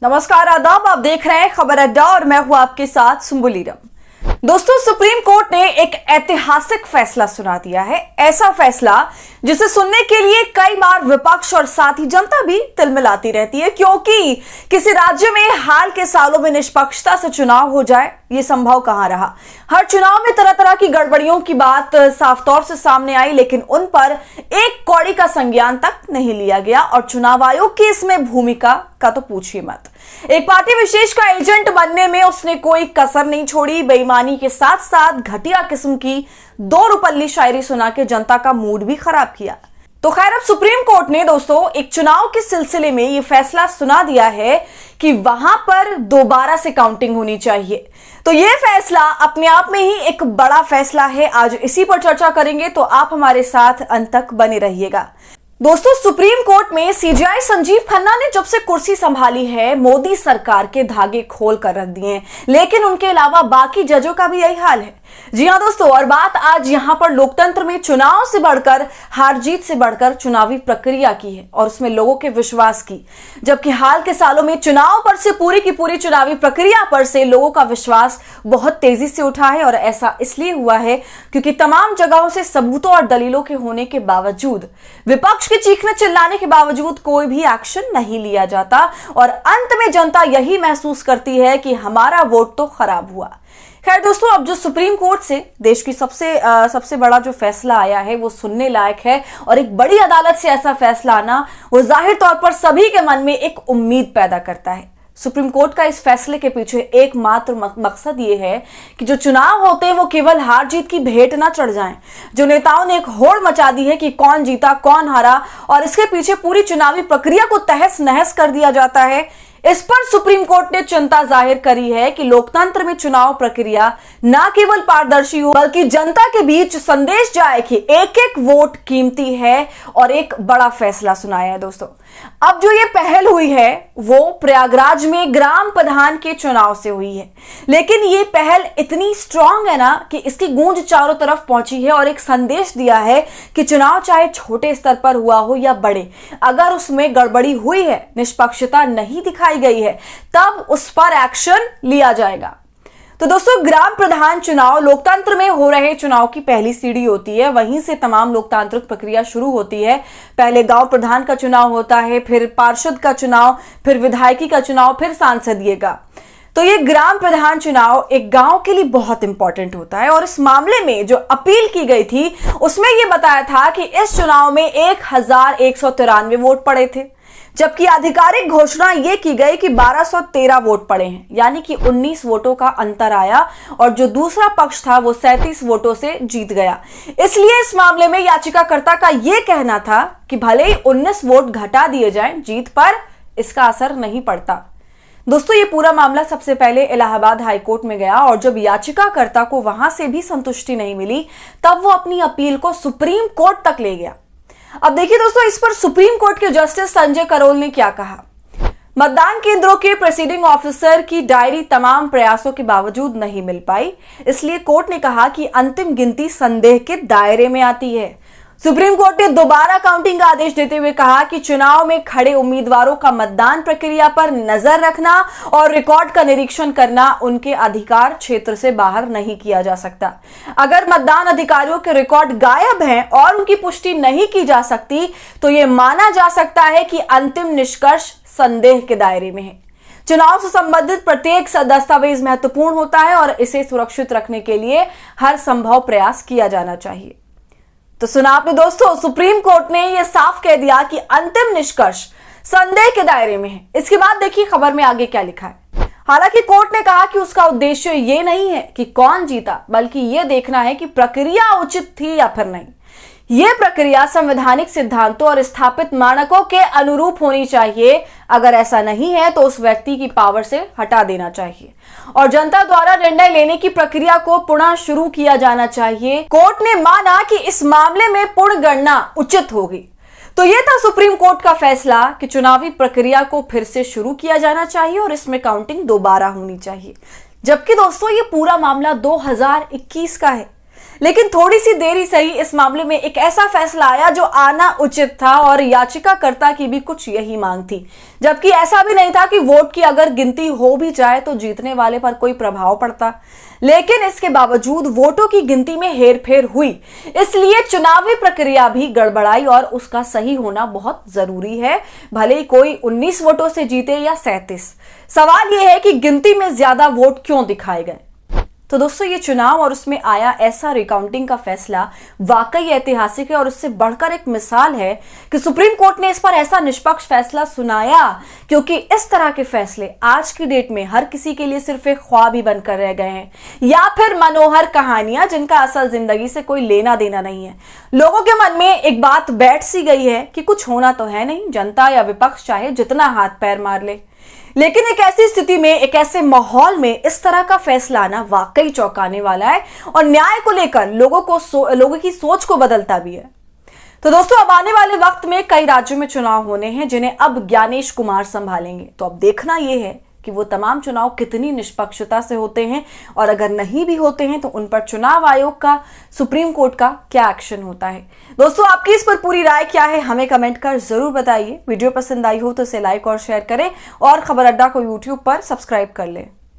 नमस्कार, आदाब। आप देख रहे हैं खबर अड्डा और मैं हूं आपके साथ सुम्बुलीरम। दोस्तों, सुप्रीम कोर्ट ने एक ऐतिहासिक फैसला सुना दिया है। ऐसा फैसला जिसे सुनने के लिए कई बार विपक्ष और साथ ही जनता भी तिलमिलाती रहती है, क्योंकि किसी राज्य में हाल के सालों में निष्पक्षता से चुनाव हो जाए ये संभव कहां रहा। हर चुनाव में तरह तरह की गड़बड़ियों की बात साफ तौर से सामने आई, लेकिन उन पर एक कौड़ी का संज्ञान तक नहीं लिया गया और चुनाव आयोग की इसमें भूमिका का तो पूछिए मत। एक पार्टी विशेष का एजेंट बनने में उसने कोई कसर नहीं छोड़ी। बेईमानी के साथ साथ घटिया किस्म की दो रुपल्ली शायरी सुना के जनता का मूड भी खराब किया। तो खैर, अब सुप्रीम कोर्ट ने दोस्तों एक चुनाव के सिलसिले में यह फैसला सुना दिया है कि वहां पर दोबारा से काउंटिंग होनी चाहिए। तो यह फैसला अपने आप में ही एक बड़ा फैसला है। आज इसी पर चर्चा करेंगे, तो आप हमारे साथ अंत तक बने रहिएगा। दोस्तों, सुप्रीम कोर्ट में सीजेआई संजीव खन्ना ने जब से कुर्सी संभाली है, मोदी सरकार के धागे खोल कर रख दिए हैं, लेकिन उनके अलावा बाकी जजों का भी यही हाल है। जी हां दोस्तों, और बात आज यहां पर लोकतंत्र में चुनाव से बढ़कर, हार जीत से बढ़कर चुनावी प्रक्रिया की है और उसमें लोगों के विश्वास की। जबकि हाल के सालों में चुनाव पर से पूरी की पूरी चुनावी प्रक्रिया पर से लोगों का विश्वास बहुत तेजी से उठा है। और ऐसा इसलिए हुआ है क्योंकि तमाम जगहों से सबूतों और दलीलों के होने के बावजूद, विपक्ष के चीखने चिल्लाने के बावजूद कोई भी एक्शन नहीं लिया जाता और अंत में जनता यही महसूस करती है कि हमारा वोट तो खराब हुआ। खैर दोस्तों, अब जो सुप्रीम कोर्ट से देश की सबसे बड़ा जो फैसला आया है वो सुनने लायक है और एक बड़ी अदालत से ऐसा फैसला आना वो जाहिर तौर पर सभी के मन में एक उम्मीद पैदा करता है। सुप्रीम कोर्ट का इस फैसले के पीछे एकमात्र मकसद ये है कि जो चुनाव होते हैं वो केवल हार जीत की भेंट ना चढ़ जाएं। जो नेताओं ने एक होड़ मचा दी है कि कौन जीता कौन हारा और इसके पीछे पूरी चुनावी प्रक्रिया को तहस नहस कर दिया जाता है, इस पर सुप्रीम कोर्ट ने चिंता जाहिर करी है कि लोकतंत्र में चुनाव प्रक्रिया न केवल पारदर्शी हो बल्कि जनता के बीच संदेश जाए कि एक एक वोट कीमती है और एक बड़ा फैसला सुनाया है। दोस्तों, अब जो ये पहल हुई है वो प्रयागराज में ग्राम प्रधान के चुनाव से हुई है, लेकिन ये पहल इतनी स्ट्रांग है ना कि इसकी गूंज चारों तरफ पहुंची है और एक संदेश दिया है कि चुनाव चाहे छोटे स्तर पर हुआ हो या बड़े, अगर उसमें गड़बड़ी हुई है, निष्पक्षता नहीं दिखाई गई है, तब उस पर एक्शन लिया जाएगा। तो दोस्तों, ग्राम प्रधान चुनाव लोकतंत्र में हो रहे चुनाव की पहली सीढ़ी होती है। वहीं से तमाम लोकतांत्रिक प्रक्रिया शुरू होती है। पहले गांव प्रधान का चुनाव होता है, फिर पार्षद का चुनाव, फिर विधायकी का चुनाव, फिर सांसदीय का। तो ये ग्राम प्रधान चुनाव एक गांव के लिए बहुत इंपॉर्टेंट होता है और इस मामले में जो अपील की गई थी उसमें यह बताया था कि इस चुनाव में 1193 वोट पड़े थे, जबकि आधिकारिक घोषणा यह की गई कि 1213 वोट पड़े हैं, यानी कि 19 वोटों का अंतर आया और जो दूसरा पक्ष था वो 37 वोटों से जीत गया। इसलिए इस मामले में याचिकाकर्ता का यह कहना था कि भले ही 19 वोट घटा दिए जाएं, जीत पर इसका असर नहीं पड़ता। दोस्तों, ये पूरा मामला सबसे पहले इलाहाबाद हाईकोर्ट में गया और जब याचिकाकर्ता को वहां से भी संतुष्टि नहीं मिली तब वो अपनी अपील को सुप्रीम कोर्ट तक ले गया। अब देखिए दोस्तों, इस पर सुप्रीम कोर्ट के जस्टिस संजय करोल ने क्या कहा। मतदान केंद्रों के प्रिसाइडिंग ऑफिसर की डायरी तमाम प्रयासों के बावजूद नहीं मिल पाई, इसलिए कोर्ट ने कहा कि अंतिम गिनती संदेह के दायरे में आती है। सुप्रीम कोर्ट ने दोबारा काउंटिंग का आदेश देते हुए कहा कि चुनाव में खड़े उम्मीदवारों का मतदान प्रक्रिया पर नजर रखना और रिकॉर्ड का निरीक्षण करना उनके अधिकार क्षेत्र से बाहर नहीं किया जा सकता। अगर मतदान अधिकारियों के रिकॉर्ड गायब हैं और उनकी पुष्टि नहीं की जा सकती तो यह माना जा सकता है कि अंतिम निष्कर्ष संदेह के दायरे में है। चुनाव से संबंधित प्रत्येक दस्तावेज महत्वपूर्ण होता है और इसे सुरक्षित रखने के लिए हर संभव प्रयास किया जाना चाहिए। तो सुना आपने दोस्तों, सुप्रीम कोर्ट ने यह साफ कह दिया कि अंतिम निष्कर्ष संदेह के दायरे में है। इसके बाद देखिए खबर में आगे क्या लिखा है। हालांकि कोर्ट ने कहा कि उसका उद्देश्य यह नहीं है कि कौन जीता, बल्कि यह देखना है कि प्रक्रिया उचित थी या फिर नहीं। यह प्रक्रिया संवैधानिक सिद्धांतों और स्थापित मानकों के अनुरूप होनी चाहिए। अगर ऐसा नहीं है तो उस व्यक्ति की पावर से हटा देना चाहिए और जनता द्वारा निर्णय लेने की प्रक्रिया को पुनः शुरू किया जाना चाहिए। कोर्ट ने माना कि इस मामले में पुनः गणना उचित होगी। तो यह था सुप्रीम कोर्ट का फैसला कि चुनावी प्रक्रिया को फिर से शुरू किया जाना चाहिए और इसमें काउंटिंग दोबारा होनी चाहिए। जबकि दोस्तों, ये पूरा मामला 2021 का है, लेकिन थोड़ी सी देरी सही इस मामले में एक ऐसा फैसला आया जो आना उचित था और याचिकाकर्ता की भी कुछ यही मांग थी। जबकि ऐसा भी नहीं था कि वोट की अगर गिनती हो भी जाए तो जीतने वाले पर कोई प्रभाव पड़ता, लेकिन इसके बावजूद वोटों की गिनती में हेरफेर हुई, इसलिए चुनावी प्रक्रिया भी गड़बड़ाई और उसका सही होना बहुत जरूरी है, भले ही कोई 19 वोटों से जीते या 37। सवाल यह है कि गिनती में ज्यादा वोट क्यों दिखाए गए। तो दोस्तों, ये चुनाव और उसमें आया ऐसा रिकाउंटिंग का फैसला वाकई ऐतिहासिक है और उससे बढ़कर एक मिसाल है कि सुप्रीम कोर्ट ने इस पर ऐसा निष्पक्ष फैसला सुनाया, क्योंकि इस तरह के फैसले आज की डेट में हर किसी के लिए सिर्फ एक ख्वाब ही बनकर रह गए हैं या फिर मनोहर कहानियां जिनका असल जिंदगी से कोई लेना देना नहीं है। लोगों के मन में एक बात बैठ सी गई है कि कुछ होना तो है नहीं, जनता या विपक्ष चाहे जितना हाथ पैर मार ले। लेकिन एक ऐसी स्थिति में, एक ऐसे माहौल में इस तरह का फैसला आना वाकई चौंकाने वाला है और न्याय को लेकर लोगों की सोच को बदलता भी है। तो दोस्तों, अब आने वाले वक्त में कई राज्यों में चुनाव होने हैं जिन्हें अब ज्ञानेश कुमार संभालेंगे। तो अब देखना यह है कि वो तमाम चुनाव कितनी निष्पक्षता से होते हैं और अगर नहीं भी होते हैं तो उन पर चुनाव आयोग का, सुप्रीम कोर्ट का क्या एक्शन होता है। दोस्तों, आपकी इस पर पूरी राय क्या है हमें कमेंट कर जरूर बताइए। वीडियो पसंद आई हो तो इसे लाइक और शेयर करें और खबर अड्डा को यूट्यूब पर सब्सक्राइब कर लें।